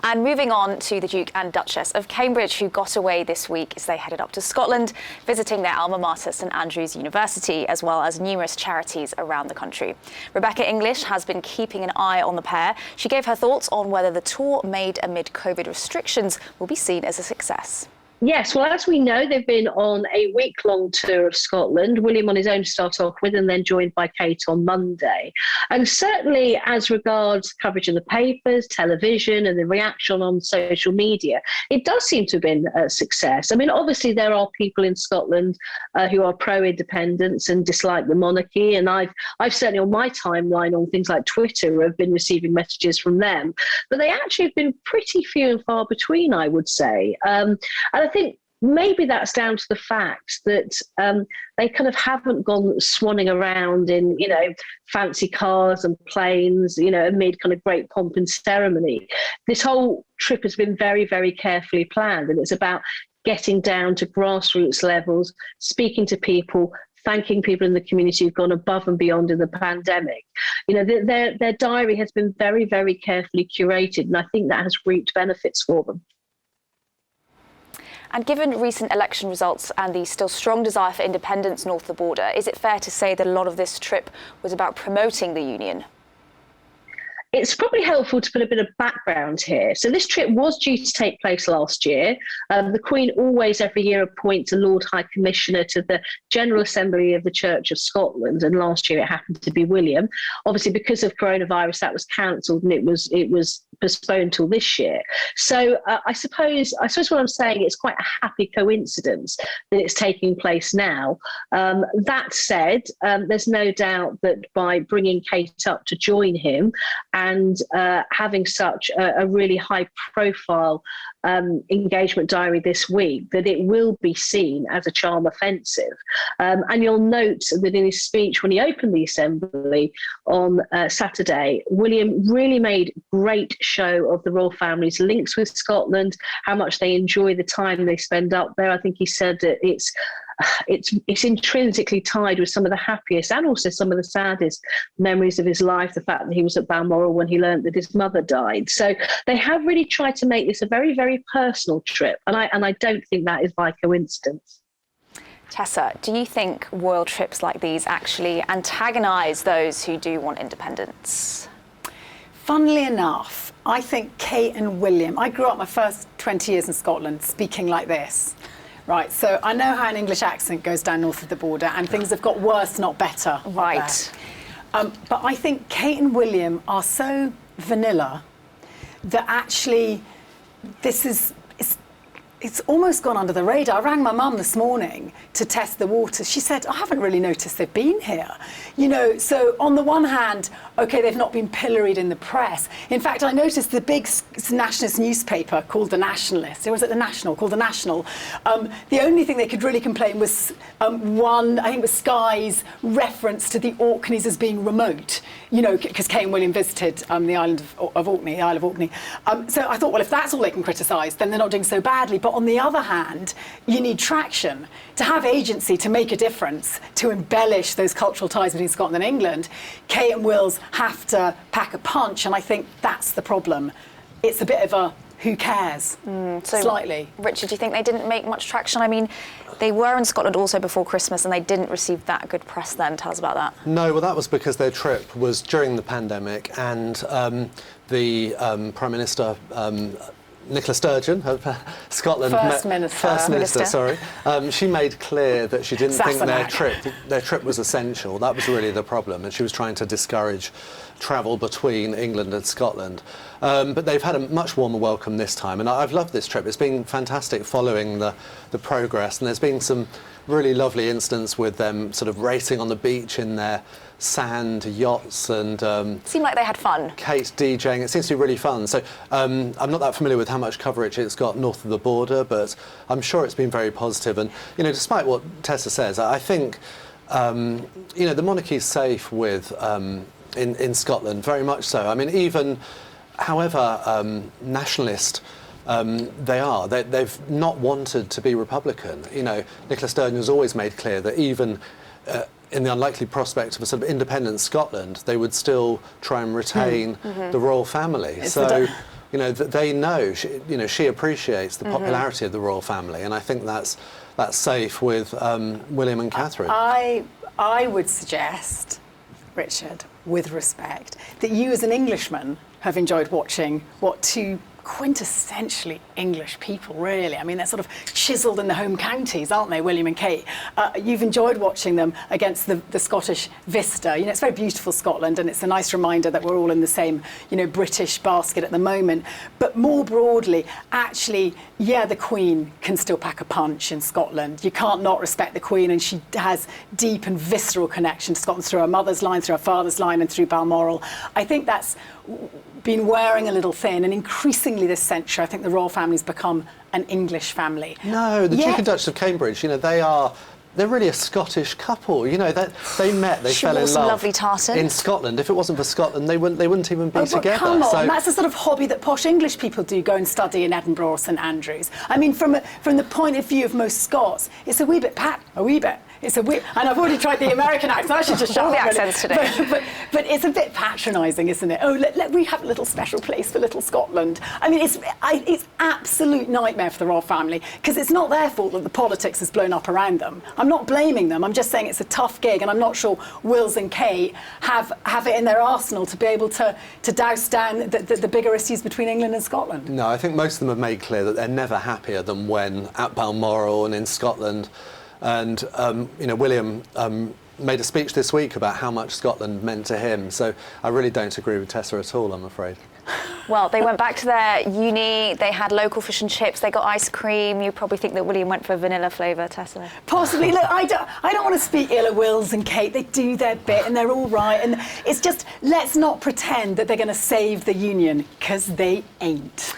And moving on to the Duke and Duchess of Cambridge, who got away this week as they headed up to Scotland, visiting their alma mater, St Andrews University, as well as numerous charities around the country. Rebecca English has been keeping an eye on the pair. She gave her thoughts on whether the tour made amid COVID restrictions will be seen as a success. Yes, well, as we know, they've been on a week-long tour of Scotland, William on his own to start off with, and then joined by Kate on Monday. And certainly as regards coverage in the papers, television, and the reaction on social media, it does seem to have been a success. I mean, obviously there are people in Scotland who are pro-independence and dislike the monarchy, and I've certainly on my timeline on things like Twitter have been receiving messages from them, but they actually have been pretty few and far between, I would say. And I think maybe that's down to the fact that they kind of haven't gone swanning around in, fancy cars and planes, amid kind of great pomp and ceremony. This whole trip has been very, very carefully planned, and it's about getting down to grassroots levels, speaking to people, thanking people in the community who've gone above and beyond in the pandemic. Their diary has been very, very carefully curated, and I think that has reaped benefits for them. And given recent election results and the still strong desire for independence north of the border, is it fair to say that a lot of this trip was about promoting the union? It's probably helpful to put a bit of background here. So this trip was due to take place last year. The Queen always every year appoints a Lord High Commissioner to the General Assembly of the Church of Scotland, and last year it happened to be William. Obviously, because of coronavirus, that was cancelled and it was postponed till this year. So I suppose what I'm saying, it's quite a happy coincidence that it's taking place now. That said, there's no doubt that by bringing Kate up to join him and having such a really high profile engagement diary this week, that it will be seen as a charm offensive. And you'll note that in his speech when he opened the Assembly on Saturday, William really made great show of the royal family's links with Scotland, how much they enjoy the time they spend up there. I think he said that it's intrinsically tied with some of the happiest and also some of the saddest memories of his life, the fact that he was at Balmoral when he learned that his mother died. So they have really tried to make this a very, very personal trip, and I don't think that is by coincidence. Tessa, do you think royal trips like these actually antagonise those who do want independence? Funnily enough, I think Kate and William, I grew up my first 20 years in Scotland speaking like this. Right, so I know how an English accent goes down north of the border, and things have got worse, not better. Right. But I think Kate and William are so vanilla that actually it's almost gone under the radar. I rang my mum this morning to test the waters. She said, I haven't really noticed they've been here. So on the one hand, OK, they've not been pilloried in the press. In fact, I noticed the big nationalist newspaper called The Nationalist, or was it The National, called The National, the only thing they could really complain was I think it was Sky's reference to the Orkneys as being remote, because Kate and William visited the island of Orkney, the Isle of Orkney. So I thought, well, if that's all they can criticise, then they're not doing so badly. But on the other hand, you need traction. To have agency, to make a difference, to embellish those cultural ties between Scotland and England, Kate and Wills have to pack a punch, and I think that's the problem. It's a bit of a who cares, slightly. Richard, do you think they didn't make much traction? I mean, they were in Scotland also before Christmas and they didn't receive that good press then. Tell us about that. No, well, that was because their trip was during the pandemic, and the Prime Minister, Nicola Sturgeon of Scotland, First Minister, sorry. She made clear that she didn't think their trip was essential. That was really the problem, and she was trying to discourage travel between England and Scotland. But they've had a much warmer welcome this time, and I've loved this trip. It's been fantastic following the progress, and there's been some really lovely incidents with them sort of racing on the beach in their sand yachts, and seemed like they had fun. Kate DJing. It seems to be really fun. So I'm not that familiar with how much coverage it's got north of the border, but I'm sure it's been very positive. And despite what Tessa says, I think the monarchy's safe with in Scotland, very much so. I mean, even however nationalist they are, they've not wanted to be Republican. Nicola Sturgeon has always made clear that even in the unlikely prospect of a sort of independent Scotland, they would still try and retain the royal family. So they know, she appreciates the popularity of the royal family, and I think that's safe with William and Catherine. I would suggest, Richard, with respect, that you as an Englishman have enjoyed watching what two quintessentially English people, really. I mean, they're sort of chiselled in the home counties, aren't they, William and Kate? You've enjoyed watching them against the Scottish vista. It's very beautiful, Scotland, and it's a nice reminder that we're all in the same, British basket at the moment. But more broadly, actually, the Queen can still pack a punch in Scotland. You can't not respect the Queen, and she has deep and visceral connection to Scotland through her mother's line, through her father's line, and through Balmoral. I think that's been wearing a little thin, and increasingly this century, I think the royal family's become an English family. No, the Duke and Duchess of Cambridge, they're really a Scottish couple. They met, they fell in love lovely tartan in Scotland. If it wasn't for Scotland, they wouldn't even be together. Come on, that's the sort of hobby that posh English people do, go and study in Edinburgh or St Andrews. I mean, from the point of view of most Scots, it's a wee bit. It's a weird, and I've already tried the American accent. I should just shut all up. The accents today. But it's a bit patronising, isn't it? Oh, we have a little special place for little Scotland. I mean, it's absolute nightmare for the royal family, because it's not their fault that the politics has blown up around them. I'm not blaming them. I'm just saying it's a tough gig, and I'm not sure Wills and Kate have it in their arsenal to be able to douse down the bigger issues between England and Scotland. No, I think most of them have made clear that they're never happier than when at Balmoral and in Scotland. And, William made a speech this week about how much Scotland meant to him. So I really don't agree with Tessa at all, I'm afraid. Well, they went back to their uni, they had local fish and chips, they got ice cream. You probably think that William went for a vanilla flavour, Tessa. Possibly. Look, I don't want to speak ill of Wills and Kate. They do their bit and they're all right. And it's just, let's not pretend that they're going to save the union, because they ain't.